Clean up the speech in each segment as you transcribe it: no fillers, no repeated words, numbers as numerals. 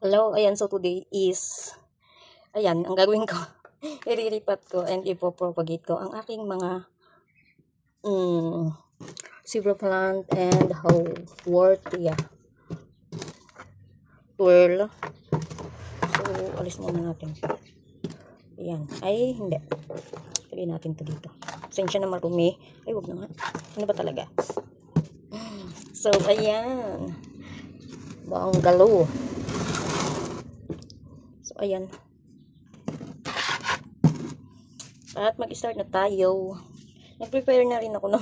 Hello, ayan, so today is, ayan, ang gagawin ko, iriripat ko and ipopropagate ko ang aking mga silver plant and Haworthia twirl. So, alis muna natin. Ayan, ay, hindi. Lagay natin to dito. Sensya na marumi. Ay, wag na nga. Ano ba talaga? So, ayan. Bangalo. So, ayan. At mag-start na tayo. Nag-prepare na rin ako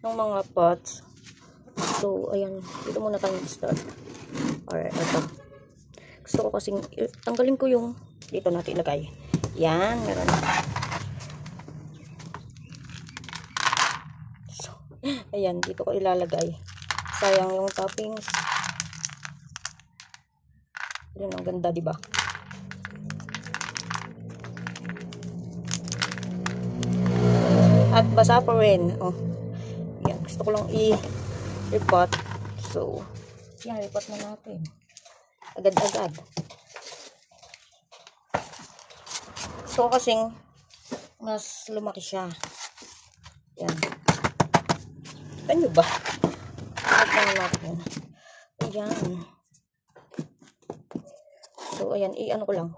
ng mga pots. So, ayan. Dito muna tayo mag-start. Alright, ito. Gusto ko kasing, tanggalin ko yung, dito natin ilagay. Yan, meron. So, ayan, dito ko ilalagay. Sayang yung toppings. Yun, ang ganda, diba? At basa pa rin. Oh. Yan, gusto ko lang i-repot. So, yan, repot na natin. Agad-agad. So, kasing mas lumaki siya. Yan. Kita nyo ba? Repot na natin. Ayan. So, ayan, i-ano ko lang.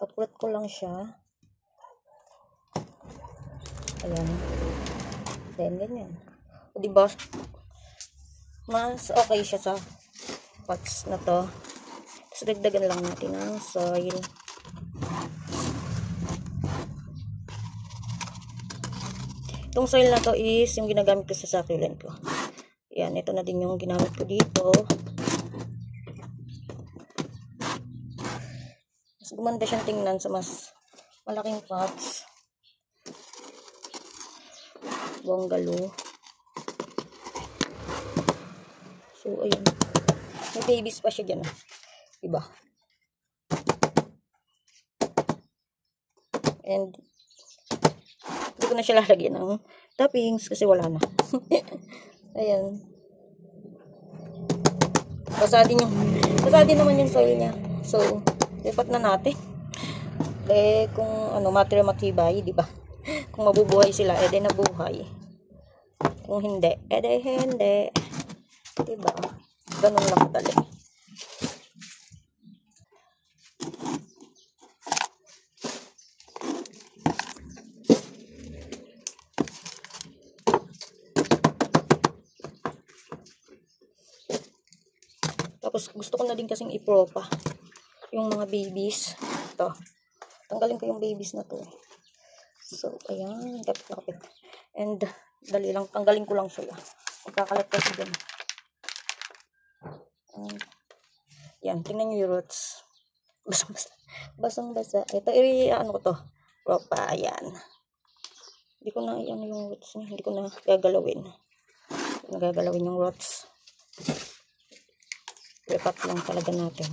Upload ko lang siya. Ayan. Then, ganyan. O, diba? Mas okay siya sa pots na to. Tapos, dagdagan lang natin ng soil. Itong soil na to is yung ginagamit ko sa succulent ko. Ayan, ito na din yung ginamit ko dito. Mas gumanda siyang tingnan sa mas malaking pots. Bungalow. So, ayun. May babies pa siya dyan. Diba? And, hindi ko na siya lalagyan ng toppings kasi wala na. Ayan. Basa din naman yung soil niya. So, lipat na natin. Kung matibay, diba? Kung mabubuhay sila, edi nabuhay. Kung hindi, edi hindi. Diba? Ganun lang kadali. Tapos, gusto ko na din kasing ipropa yung mga babies. Ito. Tanggalin ko yung babies na to. So, ayan. Kapit na kapit. And, dali lang. Tanggalin ko lang siya. Magkakalat kasi dyan. Yan. Tingnan nyo yung roots. Basang-basa. Basang-basa. Ito, ano ko to. Propa. Ayan. Hindi ko na, yung roots niya. Hindi ko na gagalawin. Nagagalawin yung roots. Repat lang talaga natin.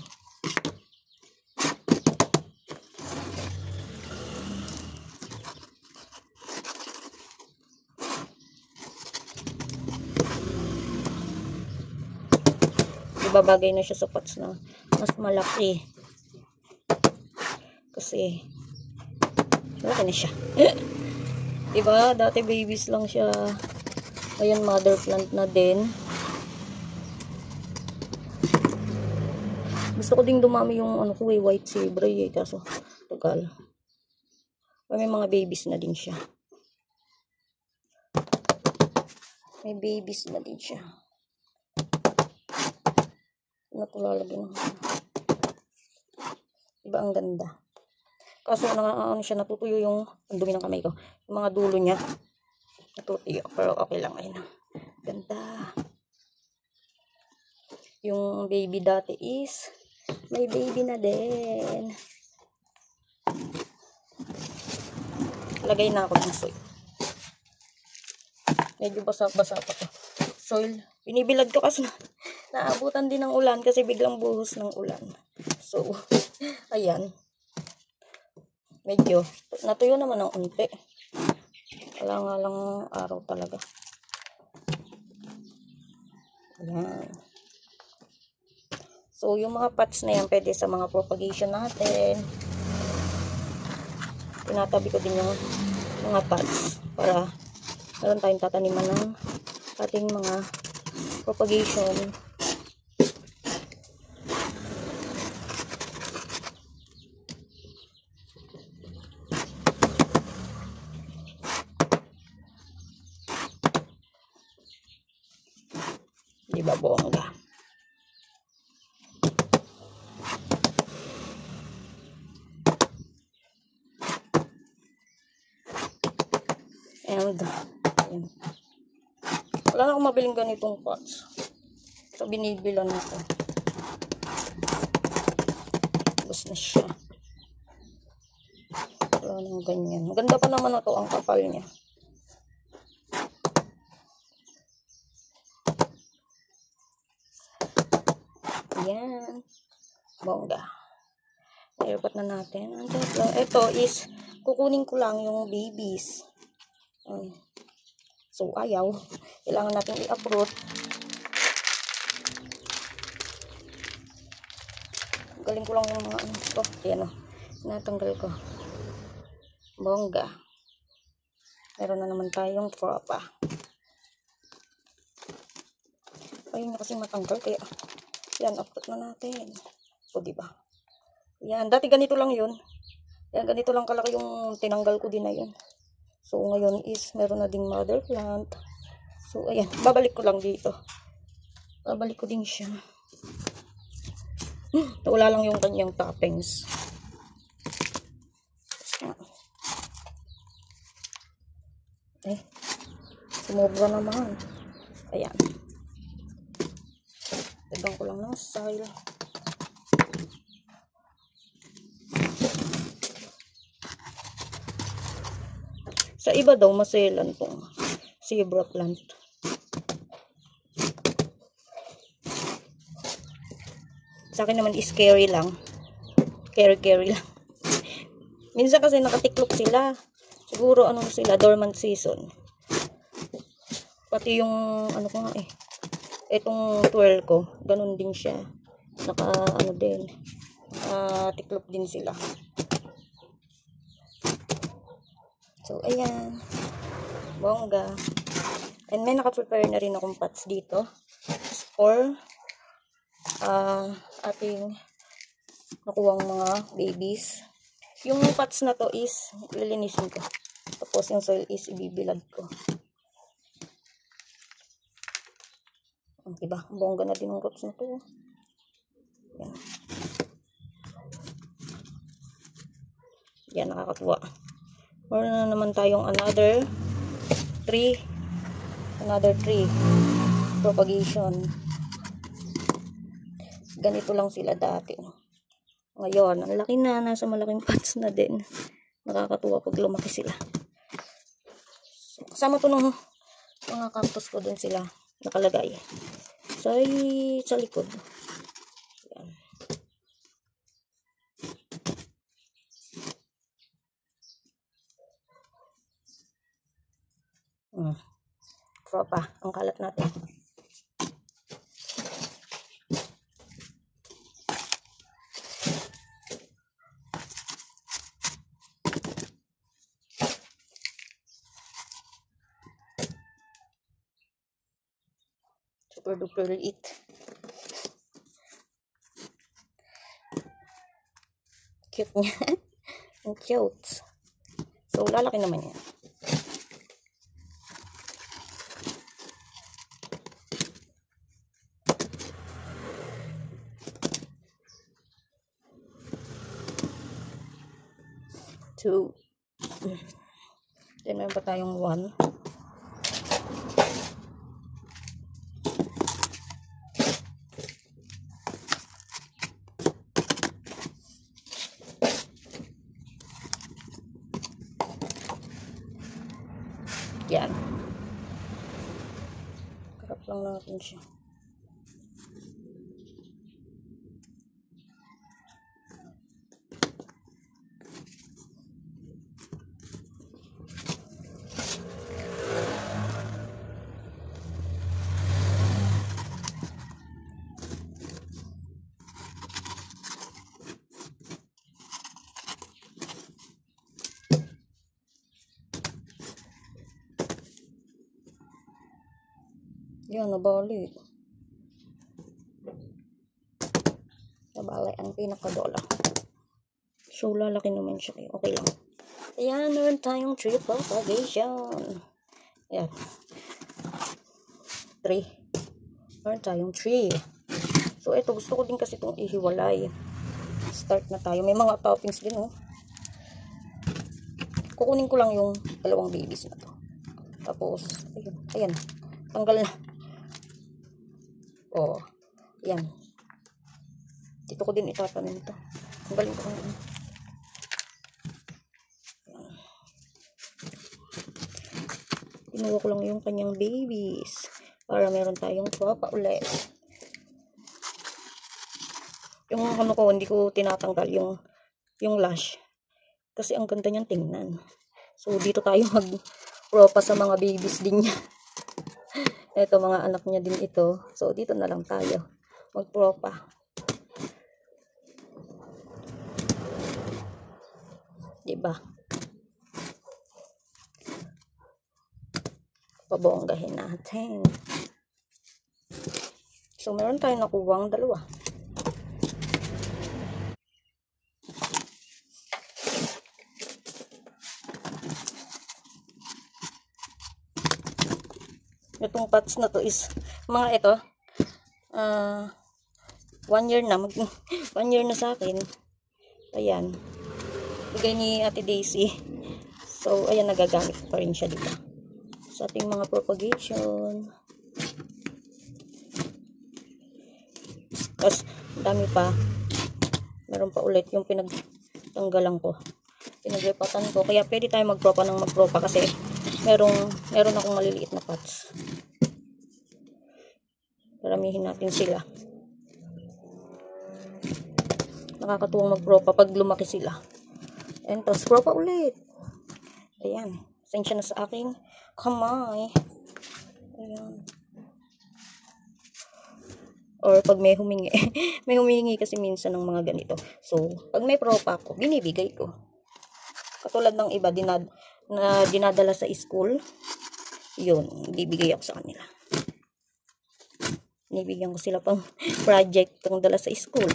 Ibabagay na siya sa pots na mas malaki. Kasi malaki na siya. Diba? Dati babies lang siya. Ngayon mother plant na din. Gusto ko ding dumami yung white zebra kaso tagal. May mga babies na din siya. May babies na din siya. Lalagyan ng diba ang ganda. Kaso siya natutuyo yung dumi ng kamay ko. Yung mga dulo niya natutuyo. Pero okay lang. Ayun. Ganda. Yung baby dati is may baby na din. Lagay na ako ng soil. Medyo basa-basa pa to. Soil. Binibilad ko kasi naabutan din ng ulan kasi biglang buhos ng ulan. So, ayan. Medyo natuyo naman ng unti. Wala nga lang araw talaga. Ayan. So, yung mga pots na yan, pwede sa mga propagation natin. Tinatabi ko din yung mga pots para meron tayong tataniman ng ating mga propagation. Diba, bongga? And, ayan. Wala na akong mabiling ganitong pots. So, binibilan ko. Tapos na siya. Wala nang ganyan. Maganda pa naman na to, ang kapal niya. Ayan. Bongga. Nailapat na natin. Ito is, kukunin ko lang yung babies. So, ayaw. Kailangan natin i-uproot. Galing ko lang yung mga ano. Ayan o. Natanggal ko. Bongga. Meron na naman tayong tropa. Ayun na kasi matanggal. Kaya, yan, uproot na natin. O, diba? Yan. Dati ganito lang yun. Yan, ganito lang kalaki yung tinanggal ko din na yun. So, ngayon is, meron na ding mother plant. So, ayan. Babalik ko lang dito. Babalik ko din siya. Wala lang yung kanyang toppings. Ay. Sumobra naman. Ayan. Dagdag ko lang ng style. Sa iba daw, maselan tong zebra plant. Sa akin naman is scary lang. Scary lang. Minsan kasi nakatiklop sila. Siguro ano sila, dormant season. Pati yung ano ko nga etong twirl ko, ganun din siya. Ano din. Tiklop din sila. So, ayan. Bongga. And may naka-prepare na rin akong pots dito. For ating nakuwang mga babies. Yung pots na to is lilinisin ko. Tapos yung soil is ibibilad ko. Diba? Bongga na din yung roots na to. Yan. Yan, nakakatuwa. Meron na naman tayong another tree propagation. Ganito lang sila dati. Ngayon, ang laki na, nasa malaking pots na din. Nakakatuwa pag lumaki sila. So, kasama to ng mga cactus ko dun sila nakalagay. Sa likod. Yan. Tropa, ang kalat natin. Super duper liit. Cute niya. Ang cute. So, lalaki naman yan. Two. Then, meron pa tayong one. Yan. Karap lang natin siya. Yan, nabali. Nabali ang pinakadola. So, lalaki naman siya. Okay lang. Ayan, meron tayong 3 propagation. Ayan. 3. Meron tayong 3. So, ito. Gusto ko din kasi itong ihiwalay. Start na tayo. May mga toppings din, oh. Kukunin ko lang yung dalawang babies na to. Tapos, ayun. Ayan. Tanggal na. Oh. Ayan. Dito ko din itatanim ito. Tanggalin ko lang. Pinuha ko lang yung kanyang babies. Para meron tayong tropa ulit. Yung ano ko, hindi ko tinatanggal yung lash. Kasi ang ganda niyang tingnan. So, dito tayo mag-propa sa mga babies din niya. Ito, mga anak niya din ito. So, dito na lang tayo mag-propa. Diba? Pabonggahin natin. So, meron tayong nakuwang dalawa. Itong pots na to is mga ito 1 year na 1 year na sa akin. Ayan, bigay ni Ate Daisy. So ayan, nagagamit pa rin siya dito sa ating mga propagation. Tapos dami pa, meron pa ulit yung pinagtanggalan ko, pinagrepatan ko, kaya pwede tayo magpropa ng magpropa kasi meron akong maliliit na pots. Paramihin natin sila. Nakakatuwang magpropa pag lumaki sila. And tapos propa ulit. Ayan. Sensya na sa aking kamay. Ayan. Or pag may humingi. May humingi kasi minsan ng mga ganito. So, pag may propa ko, binibigay ko. Katulad ng iba, na dinadala sa school. Yun, bibigay ako sa kanila. Nibigyan ko sila pang project pang dala sa school.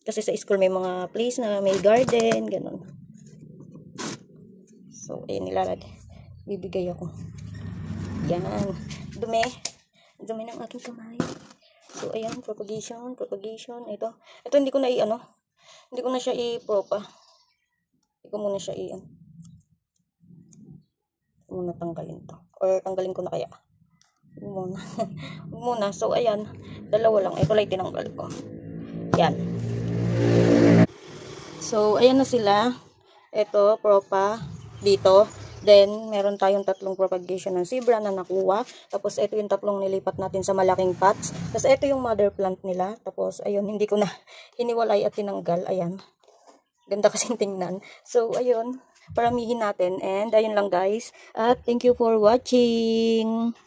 Kasi sa school may mga place na may garden, ganun. So, ayun, nilalagay. Bibigay ako. Yan. Dumi ng aking kamay. So, ayan, propagation. Ito hindi ko na hindi ko na siya i-propa. Hindi ko muna siya muna tanggalin to. Or tanggalin ko na kaya. Muna. So, ayan. Dalawa lang. Ito lang tinanggal ko. Yan. So, ayan na sila. Ito, propa. Dito. Then, meron tayong 3 propagation ng zebra na nakuha. Tapos, ito yung 3 nilipat natin sa malaking pots. Tapos, ito yung mother plant nila. Tapos, ayun, hindi ko na hiniwalay at tinanggal. Ayan. Ganda kasing tingnan. So, ayun. Paramihin natin. And, ayun lang guys. At, thank you for watching.